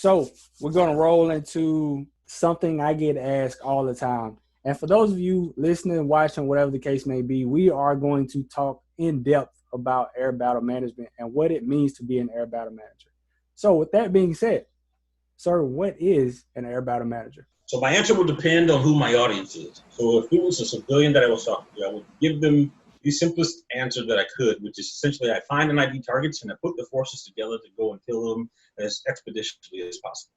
So we're going to roll into something I get asked all the time. And for those of you listening, watching, whatever the case may be, we are going to talk in depth about air battle management and what it means to be an air battle manager. So with that being said, sir, what is an air battle manager? So my answer would depend on who my audience is. So if it was a civilian that I was talking to, I would give them the simplest answer that I could, which is essentially I find and ID targets and I put the forces together to go and kill them as expeditiously as possible.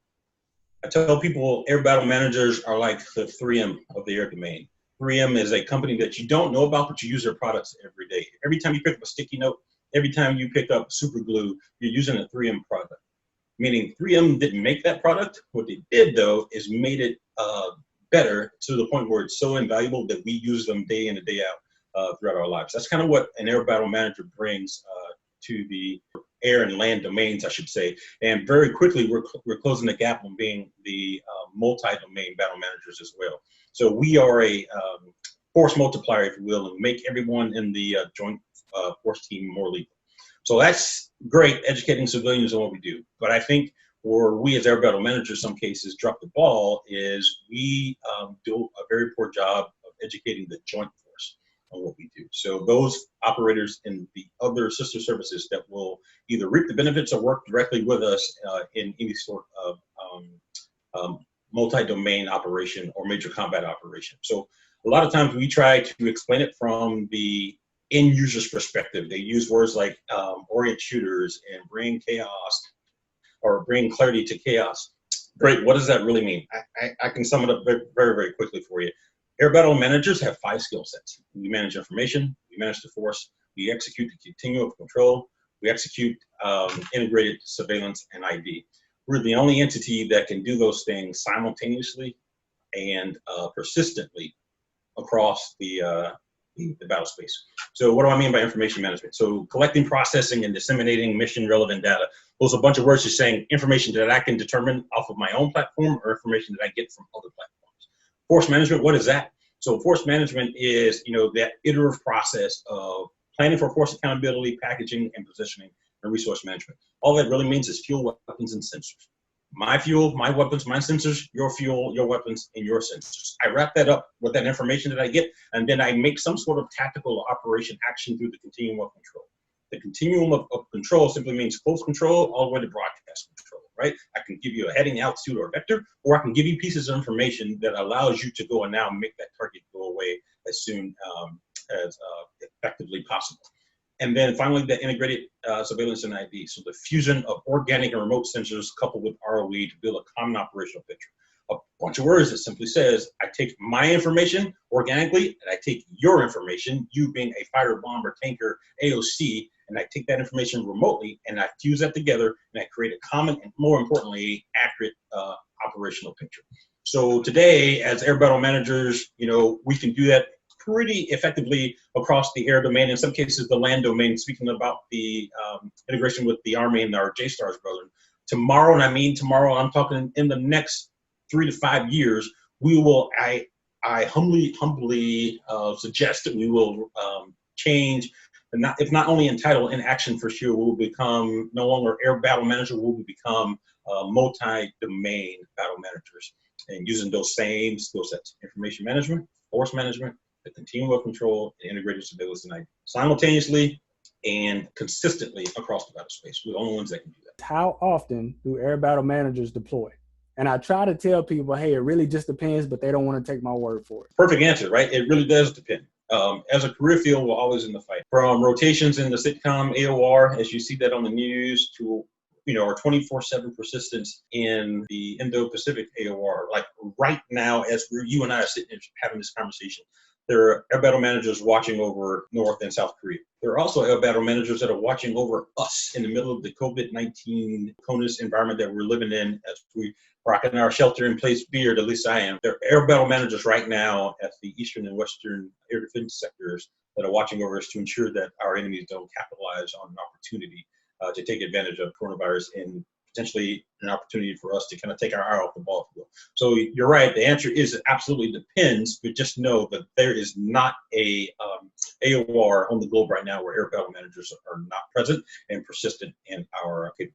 I tell people air battle managers are like the 3M of the air domain. 3M is a company that you don't know about, but you use their products every day. Every time you pick up a sticky note, every time you pick up super glue, you're using a 3M product. Meaning 3M didn't make that product. What they did, though, is made it better to the point where it's so invaluable that we use them day in and day out throughout our lives. That's kind of what an air battle manager brings to the air and land domains, I should say. And very quickly, we're closing the gap on being the multi-domain battle managers as well. So we are a force multiplier, if you will, and make everyone in the joint force team more lethal. So that's great, educating civilians on what we do. But I think where we as air battle managers, some cases, drop the ball is we do a very poor job of educating the joint force on what we do. So those operators in the other sister services that will either reap the benefits or work directly with us in any sort of multi-domain operation or major combat operation. So a lot of times we try to explain it from the end user's perspective. They use words like orient shooters and bring chaos or bring clarity to chaos. Great, what does that really mean? I can sum it up very, very, very quickly for you. Air battle managers have 5 skill sets. We manage information, we manage the force, we execute the continuum of control, we execute integrated surveillance and ID. We're the only entity that can do those things simultaneously and persistently across the battle space. So what do I mean by information management? So collecting, processing, and disseminating mission relevant data. Those are a bunch of words just saying information that I can determine off of my own platform or information that I get from other platforms. Force management, what is that? So force management is, that iterative process of planning for force accountability, packaging, and positioning, and resource management. All that really means is fuel, weapons, and sensors. My fuel, my weapons, my sensors, your fuel, your weapons, and your sensors. I wrap that up with that information that I get, and then I make some sort of tactical operation action through the continuum of control. The continuum of control simply means close control all the way to broadcast control, right? I can give you a heading, altitude, or vector, or I can give you pieces of information that allows you to go and now make that target go away as soon as effectively possible. And then finally, the integrated surveillance and ID. So the fusion of organic and remote sensors coupled with ROE to build a common operational picture. A bunch of words that simply says, I take my information organically, and I take your information, you being a fighter, bomber, tanker, AOC, and I take that information remotely, and I fuse that together, and I create a common and, more importantly, accurate operational picture. So today, as air battle managers, we can do that pretty effectively across the air domain, in some cases the land domain, speaking about the integration with the Army and our JSTARS brethren. Tomorrow, and I mean tomorrow, I'm talking in the next 3 to 5 years, we will, I humbly suggest that we will change, if not only in title, in action for sure, we'll become no longer air battle manager, we'll become multi-domain battle managers, and using those same skill sets: information management, force management, the continuum of control, and integrated surveillance and ID, simultaneously and consistently across the battle space. We're the only ones that can do that. How often do air battle managers deploy? And I try to tell people, hey, it really just depends, but they don't want to take my word for it. Perfect answer, right? It really does depend. As a career field, we're always in the fight. From rotations in the sitcom AOR, as you see that on the news, to our 24/7 persistence in the Indo-Pacific AOR. Like right now, as you and I are sitting having this conversation, there are air battle managers watching over North and South Korea. There are also air battle managers that are watching over us in the middle of the COVID-19 CONUS environment that we're living in as we rocking our shelter-in-place beard, at least I am. There are air battle managers right now at the eastern and western air defense sectors that are watching over us to ensure that our enemies don't capitalize on an opportunity to take advantage of coronavirus and potentially an opportunity for us to kind of take our eye off the ball. So you're right. The answer is it absolutely depends, but just know that there is not a AOR on the globe right now where air battle managers are not present and persistent in our capabilities.